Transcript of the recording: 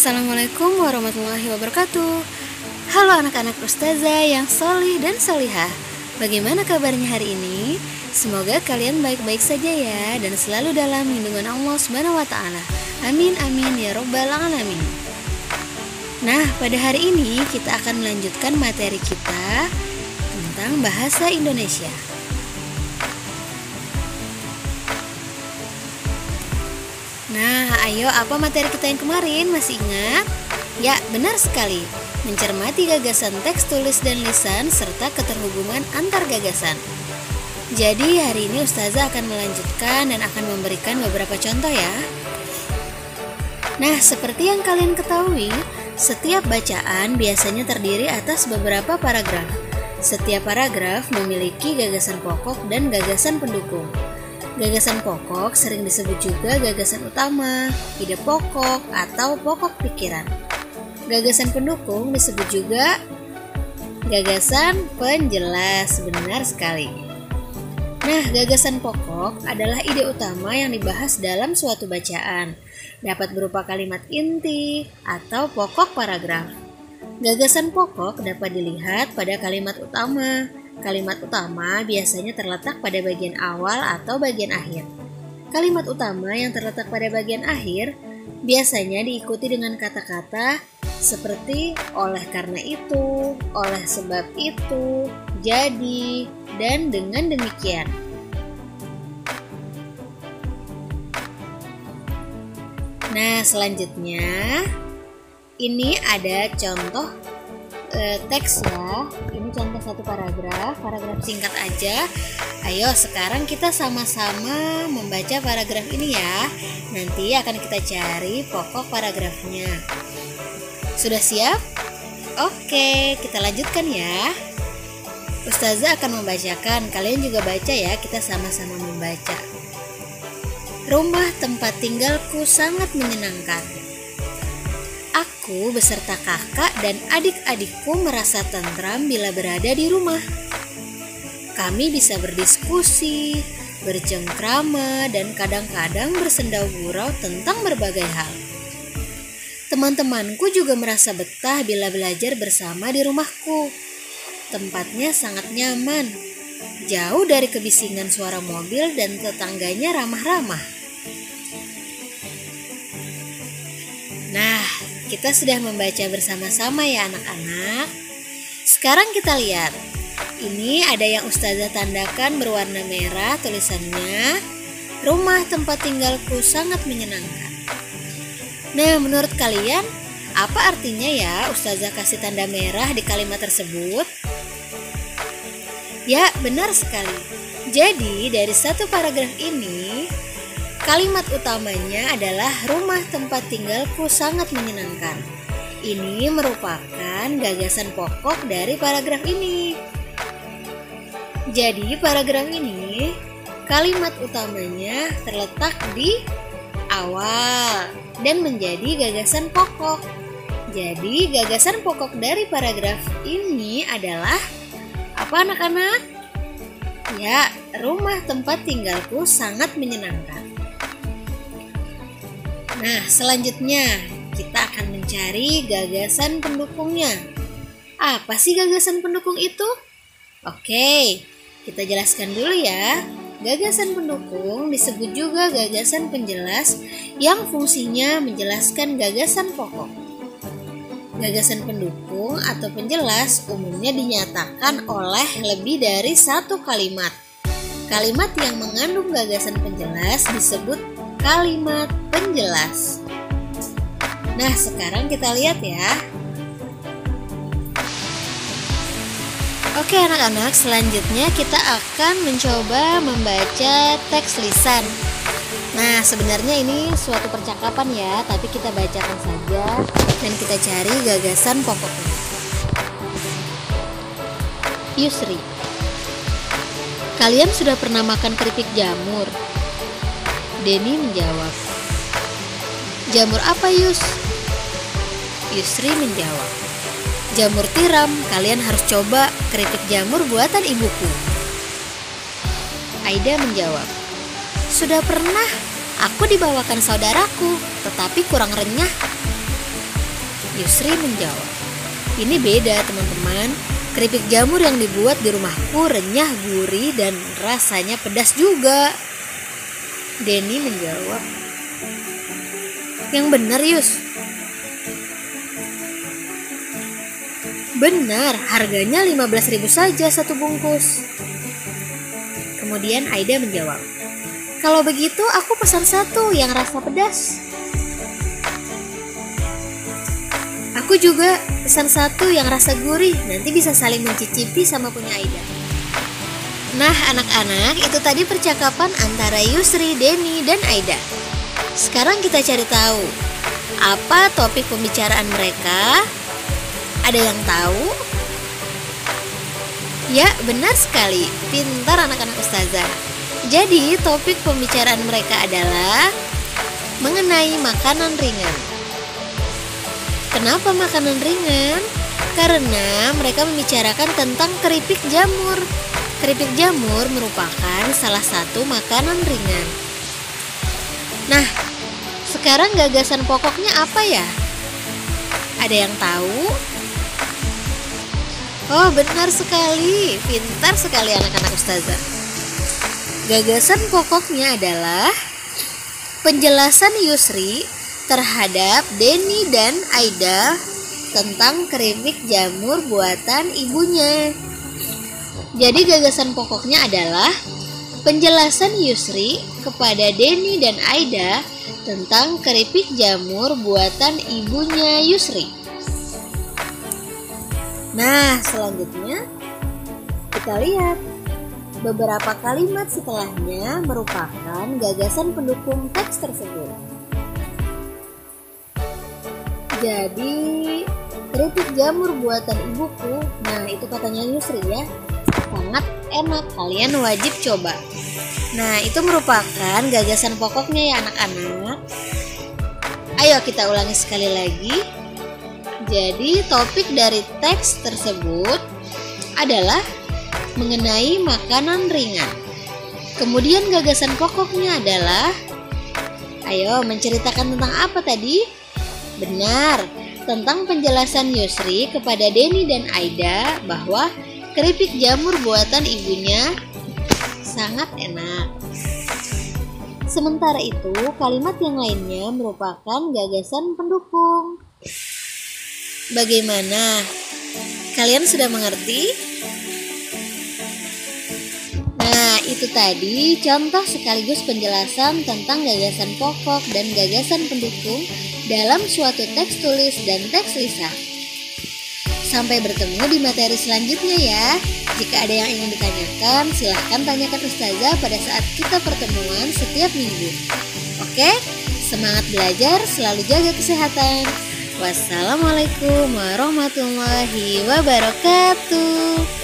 Assalamualaikum warahmatullahi wabarakatuh. Halo anak-anak ustazah yang solih dan solihah. Bagaimana kabarnya hari ini? Semoga kalian baik-baik saja ya, dan selalu dalam lindungan Allah Subhanahu wa Ta'ala. Amin amin ya robbal alamin. Nah, pada hari ini kita akan melanjutkan materi kita tentang bahasa Indonesia. Nah, ayo, apa materi kita yang kemarin? Masih ingat? Ya, benar sekali. Mencermati gagasan teks, tulis, dan lisan, serta keterhubungan antar gagasan. Jadi, hari ini Ustazah akan melanjutkan dan akan memberikan beberapa contoh ya. Nah, seperti yang kalian ketahui, setiap bacaan biasanya terdiri atas beberapa paragraf. Setiap paragraf memiliki gagasan pokok dan gagasan pendukung. Gagasan pokok sering disebut juga gagasan utama, ide pokok, atau pokok pikiran. Gagasan pendukung disebut juga gagasan penjelas, benar sekali. Nah, gagasan pokok adalah ide utama yang dibahas dalam suatu bacaan. Dapat berupa kalimat inti atau pokok paragraf. Gagasan pokok dapat dilihat pada kalimat utama. Kalimat utama biasanya terletak pada bagian awal atau bagian akhir. Kalimat utama yang terletak pada bagian akhir biasanya diikuti dengan kata-kata seperti oleh karena itu, oleh sebab itu, jadi, dan dengan demikian. Nah, selanjutnya ini ada contoh teks ya. Ini contoh satu paragraf singkat aja. Ayo sekarang kita sama-sama membaca paragraf ini ya. Nanti akan kita cari pokok paragrafnya. Sudah siap? Oke, kita lanjutkan ya. Ustazah akan membacakan, kalian juga baca ya, kita sama-sama membaca. Rumah tempat tinggalku sangat menyenangkan. Aku beserta kakak dan adik-adikku merasa tentram bila berada di rumah. Kami bisa berdiskusi, bercengkrama, dan kadang-kadang bersendau gurau tentang berbagai hal. Teman-temanku juga merasa betah bila belajar bersama di rumahku. Tempatnya sangat nyaman, jauh dari kebisingan suara mobil dan tetangganya ramah-ramah. Nah, kita sudah membaca bersama-sama ya anak-anak. Sekarang kita lihat. Ini ada yang Ustazah tandakan berwarna merah, tulisannya rumah tempat tinggalku sangat menyenangkan. Nah, menurut kalian apa artinya ya Ustazah kasih tanda merah di kalimat tersebut? Ya, benar sekali. Jadi dari satu paragraf ini, kalimat utamanya adalah rumah tempat tinggalku sangat menyenangkan. Ini merupakan gagasan pokok dari paragraf ini. Jadi paragraf ini, kalimat utamanya terletak di awal dan menjadi gagasan pokok. Jadi gagasan pokok dari paragraf ini adalah apa anak-anak? Ya, rumah tempat tinggalku sangat menyenangkan. Nah, selanjutnya kita akan mencari gagasan pendukungnya. Apa sih gagasan pendukung itu? Oke, kita jelaskan dulu ya. Gagasan pendukung disebut juga gagasan penjelas yang fungsinya menjelaskan gagasan pokok. Gagasan pendukung atau penjelas umumnya dinyatakan oleh lebih dari satu kalimat. Kalimat yang mengandung gagasan penjelas disebut kalimat penjelas. Nah, sekarang kita lihat ya. Oke anak-anak, selanjutnya kita akan mencoba membaca teks lisan. Nah, sebenarnya ini suatu percakapan ya, tapi kita bacakan saja dan kita cari gagasan pokoknya. Yusri, kalian sudah pernah makan keripik jamur? Denny menjawab, jamur apa Yus? Yusri menjawab, jamur tiram, kalian harus coba keripik jamur buatan ibuku. Aida menjawab, sudah pernah, aku dibawakan saudaraku, tetapi kurang renyah. Yusri menjawab, "Ini beda teman-teman. Keripik jamur yang dibuat di rumahku renyah, gurih, dan rasanya pedas juga." Denny menjawab, "Yang benar Yus." "Benar, harganya 15.000 saja satu bungkus." Kemudian Aida menjawab, "Kalau begitu aku pesan satu yang rasa pedas." "Aku juga pesan satu yang rasa gurih, nanti bisa saling mencicipi sama punya Aida." Nah anak-anak, itu tadi percakapan antara Yusri, Denny, dan Aida. Sekarang kita cari tahu apa topik pembicaraan mereka. Ada yang tahu? Ya, benar sekali. Pintar anak-anak ustazah. Jadi topik pembicaraan mereka adalah mengenai makanan ringan. Kenapa makanan ringan? Karena mereka membicarakan tentang keripik jamur. Keripik jamur merupakan salah satu makanan ringan. Nah, sekarang gagasan pokoknya apa ya? Ada yang tahu? Oh, benar sekali. Pintar sekali anak-anak ustazah. Gagasan pokoknya adalah penjelasan Yusri terhadap Denny dan Aida tentang keripik jamur buatan ibunya. Jadi gagasan pokoknya adalah penjelasan Yusri kepada Denny dan Aida tentang keripik jamur buatan ibunya Yusri. Nah, selanjutnya kita lihat beberapa kalimat setelahnya merupakan gagasan pendukung teks tersebut. Jadi, keripik jamur buatan ibuku, nah itu katanya Yusri ya, sangat enak, kalian wajib coba. Nah, itu merupakan gagasan pokoknya ya anak-anak. Ayo kita ulangi sekali lagi. Jadi, topik dari teks tersebut adalah mengenai makanan ringan. Kemudian gagasan pokoknya adalah, ayo menceritakan tentang apa tadi? Benar, tentang penjelasan Yusri kepada Denny dan Aida bahwa keripik jamur buatan ibunya sangat enak. Sementara itu, kalimat yang lainnya merupakan gagasan pendukung. Bagaimana? Kalian sudah mengerti? Nah, itu tadi contoh sekaligus penjelasan tentang gagasan pokok dan gagasan pendukung dalam suatu teks tulis dan teks lisan. Sampai bertemu di materi selanjutnya ya. Jika ada yang ingin ditanyakan, silahkan tanyakan ustazah pada saat kita pertemuan setiap minggu. Oke, semangat belajar, selalu jaga kesehatan. Wassalamualaikum warahmatullahi wabarakatuh.